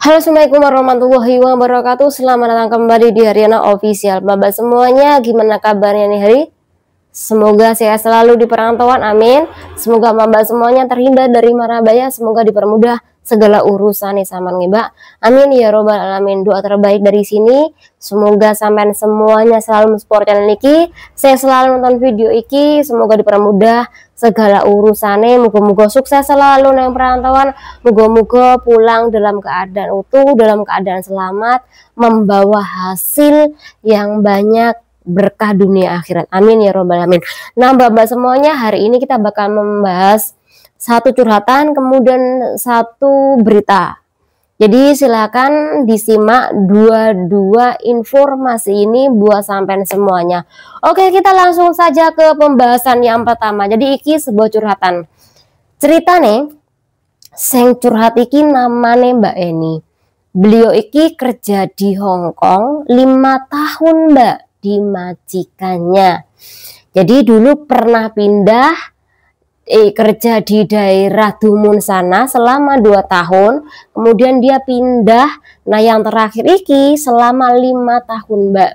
Halo, assalamualaikum warahmatullahi wabarakatuh. Selamat datang kembali di Haryana Official. Bapak semuanya, gimana kabarnya nih hari? Semoga sehat selalu di perantauan, amin. Semoga bapak semuanya terhindar dari mara bahaya. Semoga dipermudah segala urusan sama ngibak, amin ya robbal alamin. Doa terbaik dari sini, semoga sampai semuanya selalu mensupport channel iki. Saya selalu nonton video iki, semoga dipermudah segala urusannya. Moga-moga sukses selalu nang perantauan. Moga-moga pulang dalam keadaan utuh, dalam keadaan selamat, membawa hasil yang banyak, berkah dunia akhirat, amin ya robbal alamin. Nah bapak semuanya, hari ini kita bakal membahas satu curhatan kemudian satu berita. Jadi silakan disimak dua informasi ini buat sampai semuanya. Oke, kita langsung saja ke pembahasan yang pertama. Jadi iki sebuah curhatan. Cerita nih, sing curhat iki namanya Mbak Eni. Beliau iki kerja di Hong Kong 5 tahun Mbak, di majikannya. Jadi dulu pernah pindah kerja di daerah Dumun sana selama 2 tahun, kemudian dia pindah. Nah yang terakhir iki selama 5 tahun Mbak.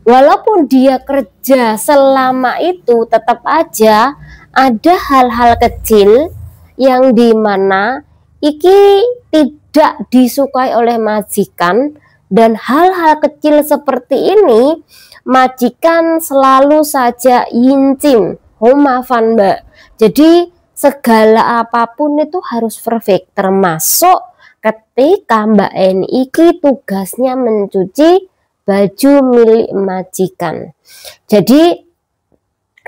Walaupun dia kerja selama itu, tetap aja ada hal-hal kecil yang dimana iki tidak disukai oleh majikan. Dan hal-hal kecil seperti ini majikan selalu saja yincin, maafan Mbak. Jadi segala apapun itu harus perfect, termasuk ketika Mbak Eni iki tugasnya mencuci baju milik majikan. Jadi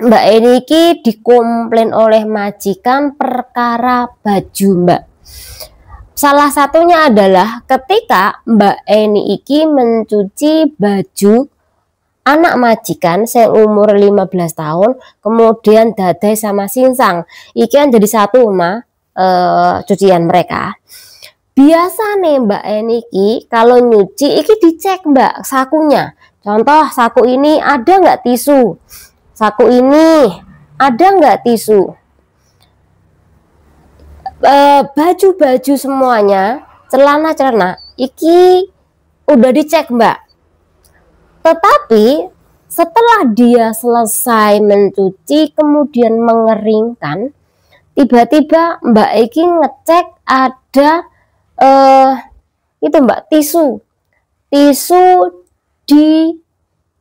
Mbak Eni iki dikomplain oleh majikan perkara baju Mbak. Salah satunya adalah ketika Mbak Eni iki mencuci baju anak majikan yang umur 15 tahun, kemudian dadai sama sinsang. Iki kan jadi satu cucian mereka. Biasa nih Mbak Eni iki kalau nyuci iki dicek Mbak sakunya. Contoh saku ini ada nggak tisu? Saku ini ada nggak tisu? Baju-baju semuanya, celana-celana iki udah dicek Mbak. Tetapi setelah dia selesai mencuci kemudian mengeringkan, tiba-tiba Mbak Eki ngecek ada itu Mbak, tisu di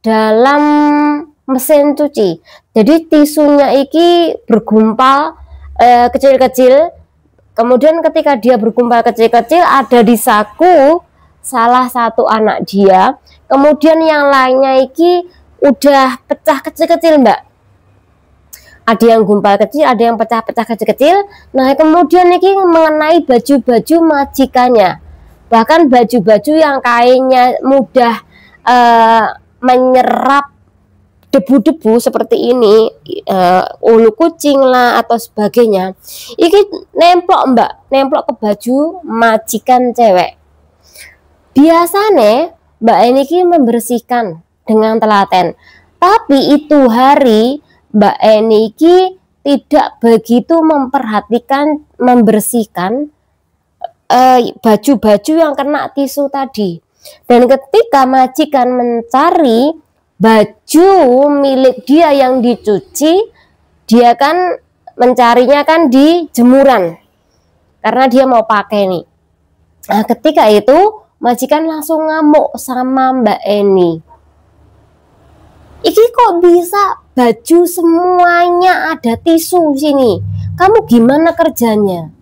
dalam mesin cuci. Jadi tisunya iki bergumpal kecil-kecil. Kemudian ketika dia bergumpal kecil-kecil ada di saku salah satu anak dia. Kemudian yang lainnya iki udah pecah kecil-kecil Mbak. Ada yang gumpal kecil, ada yang pecah-pecah kecil-kecil. Nah kemudian iki mengenai baju-baju majikannya. Bahkan baju-baju yang kainnya mudah menyerap debu-debu seperti ini, ulu kucing lah atau sebagainya, ini nemplok Mbak, nemplok ke baju majikan cewek. Biasanya Mbak Eni membersihkan dengan telaten, tapi itu hari Mbak Eni tidak begitu memperhatikan membersihkan baju-baju yang kena tisu tadi. Dan ketika majikan mencari baju milik dia yang dicuci, dia kan mencarinya kan di jemuran karena dia mau pakai nih. Nah ketika itu majikan langsung ngamuk sama Mbak Eni. Iki kok bisa baju semuanya ada tisu sini? Kamu gimana kerjanya?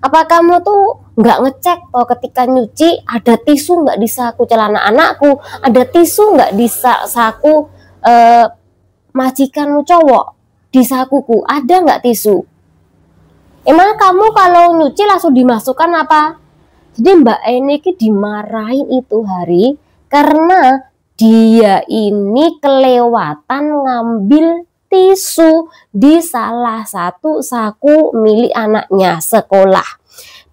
Apa kamu tuh nggak ngecek kalau ketika nyuci ada tisu nggak di saku celana anakku, ada tisu nggak di saku majikanmu cowok, di sakuku ada nggak tisu? Emang kamu kalau nyuci langsung dimasukkan apa? Jadi Mbak Eni dimarahin itu hari karena dia ini kelewatan ngambil tisu di salah satu saku milik anaknya sekolah.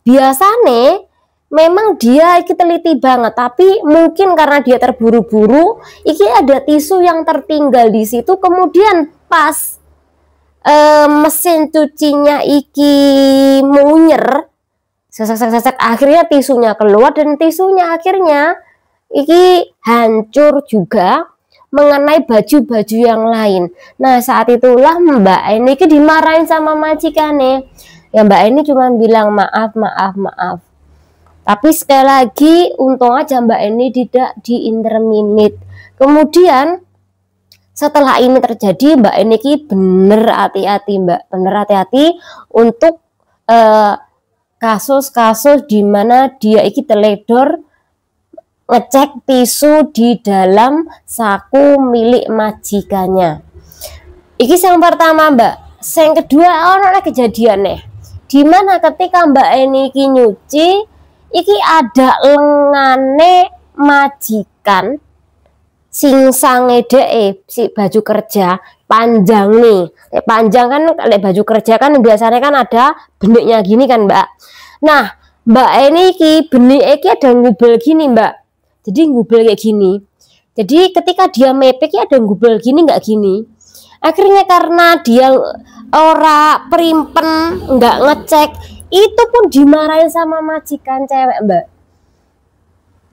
Biasanya memang dia teliti banget, tapi mungkin karena dia terburu-buru, iki ada tisu yang tertinggal di situ. Kemudian pas mesin cucinya iki munyer, sesek, akhirnya tisunya keluar dan tisunya akhirnya iki hancur juga mengenai baju-baju yang lain. Nah saat itulah Mbak Eni iki dimarahin sama majikane. Ya Mbak Eni cuma bilang maaf. Tapi sekali lagi untung aja Mbak Eni tidak diinterminate. Kemudian setelah ini terjadi Mbak Eni iki bener hati-hati Mbak, bener hati-hati untuk kasus-kasus di mana dia iki teledor ngecek tisu di dalam saku milik majikannya. Iki yang pertama Mbak. Yang kedua ono kejadian nih. Dimana ketika Mbak Eni iki nyuci, iki ada lengane majikan sing sange si baju kerja panjang nih. Panjang kan kalau baju kerja kan biasanya kan ada beniknya gini kan Mbak. Nah Mbak Eni iki benik iki ada ngubel gini Mbak. Jadi ngubel kayak gini. Jadi ketika dia mepek ya ada ngubel gini nggak gini. Akhirnya karena dia ora perimpen nggak ngecek, itu pun dimarahin sama majikan cewek Mbak.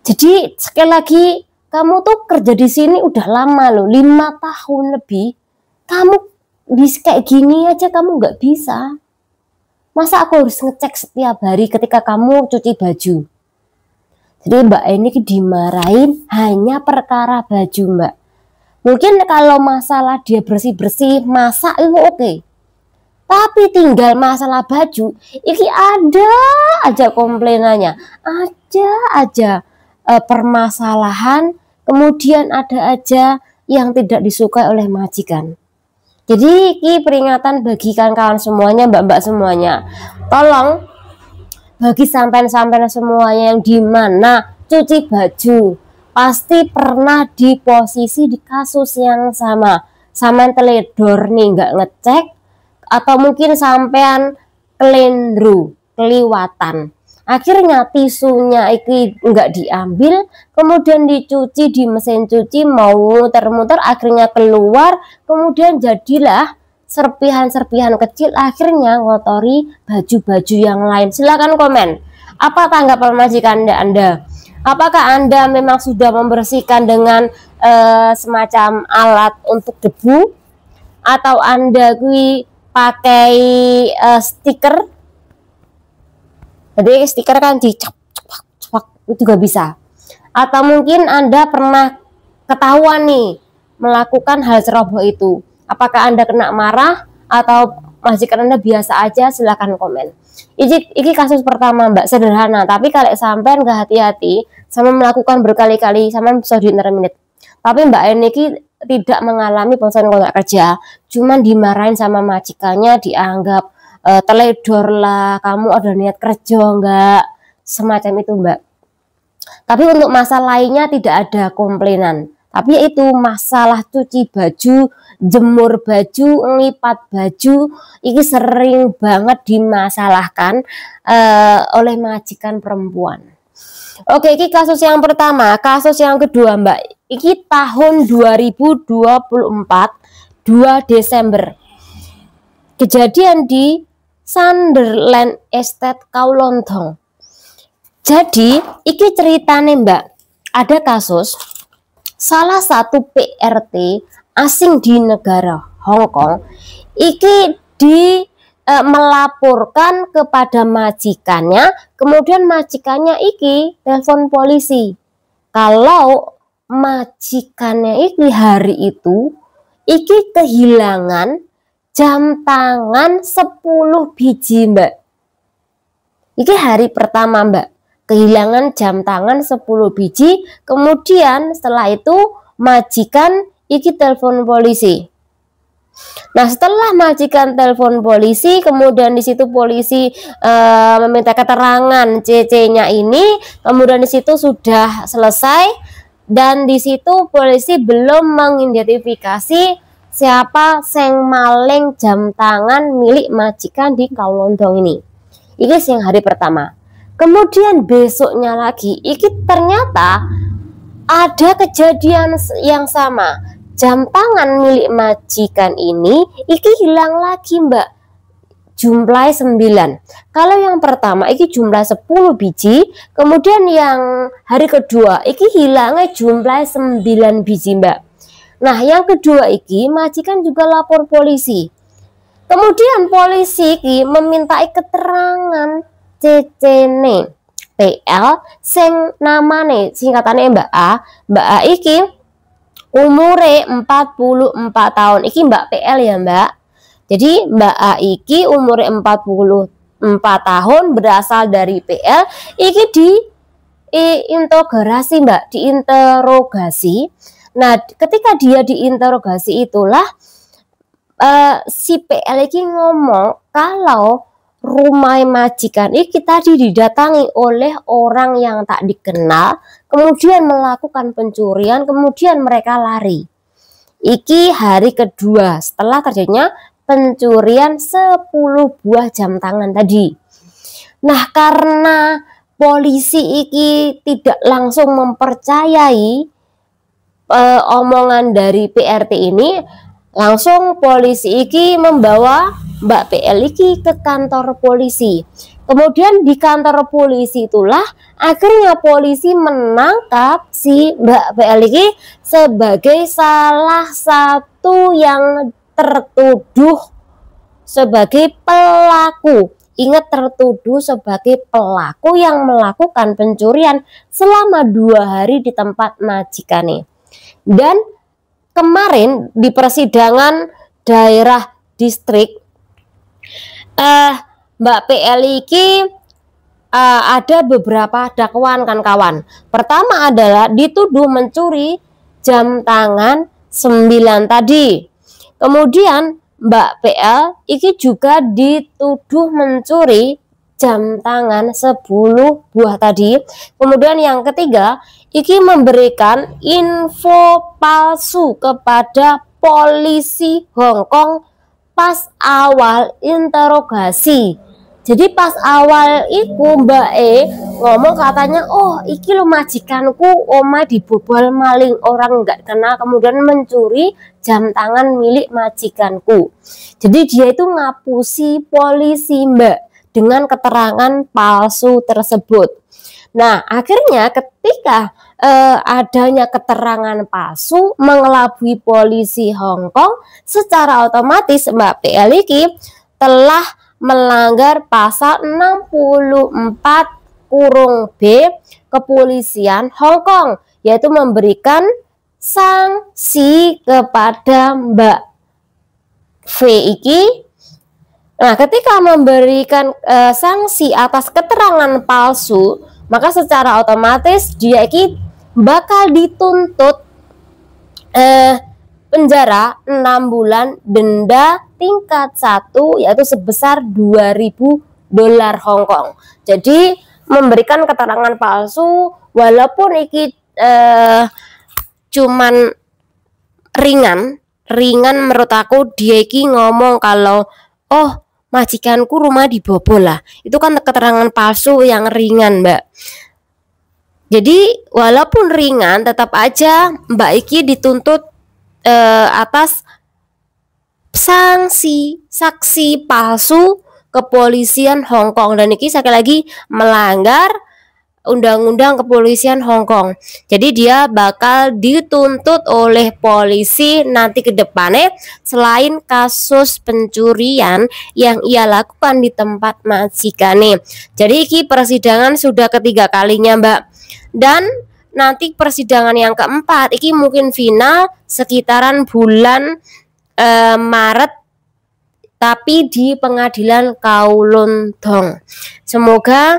Jadi sekali lagi kamu tuh kerja di sini udah lama loh, 5 tahun lebih. Kamu bisa kayak gini aja kamu nggak bisa. Masa aku harus ngecek setiap hari ketika kamu cuci baju? Jadi Mbak Eni dimarahin hanya perkara baju Mbak. Mungkin kalau masalah dia bersih-bersih, masak itu oke. Tapi tinggal masalah baju, ini ada aja komplainannya, ada aja permasalahan, kemudian ada aja yang tidak disukai oleh majikan. Jadi ini peringatan bagi kawan-kawan semuanya, mbak-mbak semuanya. Tolong bagi sampean-sampean semuanya yang dimana cuci baju pasti pernah di posisi di kasus yang sama. Sampean teledor nih nggak ngecek, atau mungkin sampean keliwatan. Akhirnya tisunya iki nggak diambil, kemudian dicuci di mesin cuci, mau muter-muter, akhirnya keluar, kemudian jadilah serpihan-serpihan kecil, akhirnya ngotori baju-baju yang lain. Silahkan komen, apa tanggapan majikan Anda? Apakah Anda memang sudah membersihkan dengan semacam alat untuk debu, atau Anda pakai stiker? Jadi stiker kan dicap itu juga bisa. Atau mungkin Anda pernah ketahuan nih melakukan hal ceroboh itu. Apakah Anda kena marah atau majikan Anda biasa aja? Silahkan komen. Ini kasus pertama Mbak, sederhana. Tapi kalau sampai nggak hati-hati, sama melakukan berkali-kali, sama bisa di-terminate. Tapi Mbak Eni tidak mengalami pemesanan kontrak kerja, cuman dimarahin sama majikannya, dianggap teledor lah, kamu ada niat kerja enggak, semacam itu Mbak. Tapi untuk masalah lainnya tidak ada komplainan, tapi itu masalah cuci baju, jemur baju, ngipat baju, ini sering banget dimasalahkan oleh majikan perempuan. Oke, ini kasus yang pertama. Kasus yang kedua Mbak, ini tahun 2024 2 Desember, kejadian di Sunderland Estate Kowloon. Jadi iki ceritanya Mbak, ada kasus salah satu PRT asing di negara Hong Kong iki melaporkan kepada majikannya, kemudian majikannya iki telepon polisi kalau majikannya iki hari itu iki kehilangan jam tangan 10 biji Mbak. Iki hari pertama Mbak, kehilangan jam tangan 10 biji. Kemudian setelah itu majikan iki telepon polisi. Nah setelah majikan telepon polisi, kemudian di situ polisi meminta keterangan CC-nya ini, kemudian di situ sudah selesai, dan di situ polisi belum mengidentifikasi siapa sing maling jam tangan milik majikan di Kowloon ini. Ini yang hari pertama. Kemudian besoknya lagi, iki ternyata ada kejadian yang sama. Jam tangan milik majikan ini iki hilang lagi Mbak. jumlah 9. Kalau yang pertama iki jumlah 10 biji, kemudian yang hari kedua iki hilangnya jumlah 9 biji, Mbak. Nah, yang kedua iki majikan juga lapor polisi. Kemudian polisi iki memintai keterangan cecene PL sing namane singkatane Mbak A. Mbak A iki umure 44 tahun. Iki Mbak PL ya, Mbak. Jadi Mbak A iki umure 44 tahun, berasal dari PL. Iki diinterogasi, Mbak, diinterogasi. Nah, ketika dia diinterogasi itulah si PL iki ngomong kalau rumah majikan iki tadi didatangi oleh orang yang tak dikenal, kemudian melakukan pencurian, kemudian mereka lari. Iki hari kedua setelah terjadinya pencurian 10 buah jam tangan tadi. Nah, karena polisi iki tidak langsung mempercayai omongan dari PRT ini, langsung polisi iki membawa Mbak PL iki ke kantor polisi. Kemudian di kantor polisi itulah akhirnya polisi menangkap si Mbak PL iki sebagai salah satu yang tertuduh sebagai pelaku. Ingat, tertuduh sebagai pelaku yang melakukan pencurian selama 2 hari di tempat majikane. Dan kemarin di persidangan daerah distrik Mbak PL iki ada beberapa dakwaan kan kawan. Pertama adalah dituduh mencuri jam tangan 9 tadi. Kemudian Mbak PL iki juga dituduh mencuri jam tangan 10 buah tadi. Kemudian yang ketiga, iki memberikan info palsu kepada polisi Hong Kong pas awal interogasi. Jadi pas awal iku Mbak E ngomong katanya, oh iki lo majikanku omah dibobol maling orang nggak kenal, kemudian mencuri jam tangan milik majikanku. Jadi dia itu ngapusi polisi, Mbak, dengan keterangan palsu tersebut. Nah, akhirnya ketika adanya keterangan palsu mengelabui polisi Hong Kong, secara otomatis Mbak PL iki telah melanggar pasal 64(b Kepolisian Hong Kong, yaitu memberikan sanksi kepada Mbak V iki. Nah, ketika memberikan sanksi atas keterangan palsu, maka secara otomatis dia iki bakal dituntut penjara 6 bulan, denda tingkat 1 yaitu sebesar $2.000 Hong Kong. Jadi memberikan keterangan palsu walaupun iki cuman ringan menurut aku, dia iki ngomong kalau oh majikanku rumah dibobol lah. Itu kan keterangan palsu yang ringan, Mbak. Jadi walaupun ringan tetap aja Mbak iki dituntut atas sanksi saksi palsu Kepolisian Hong Kong, dan ini sekali lagi melanggar Undang-Undang Kepolisian Hong Kong. Jadi dia bakal dituntut oleh polisi nanti ke depannya selain kasus pencurian yang ia lakukan di tempat majikane. Jadi ini persidangan sudah ketiga kalinya, Mbak. Dan nanti persidangan yang keempat ini mungkin final sekitaran bulan Maret, tapi di pengadilan Kowloon Tong. Semoga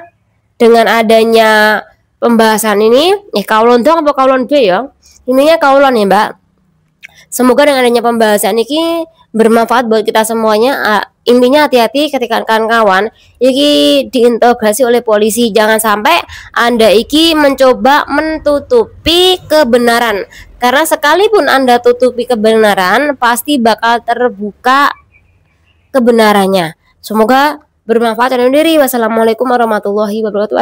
dengan adanya pembahasan ini, Kowloon Tong apa Kowloon B ya? Ininya Kowloon ya, Mbak. Semoga dengan adanya pembahasan ini bermanfaat buat kita semuanya. Intinya hati-hati ketika kawan-kawan iki diinterogasi oleh polisi. Jangan sampai Anda iki mencoba menutupi kebenaran, karena sekalipun Anda tutupi kebenaran pasti bakal terbuka kebenarannya. Semoga bermanfaat. Dan diri. Wassalamualaikum warahmatullahi wabarakatuh.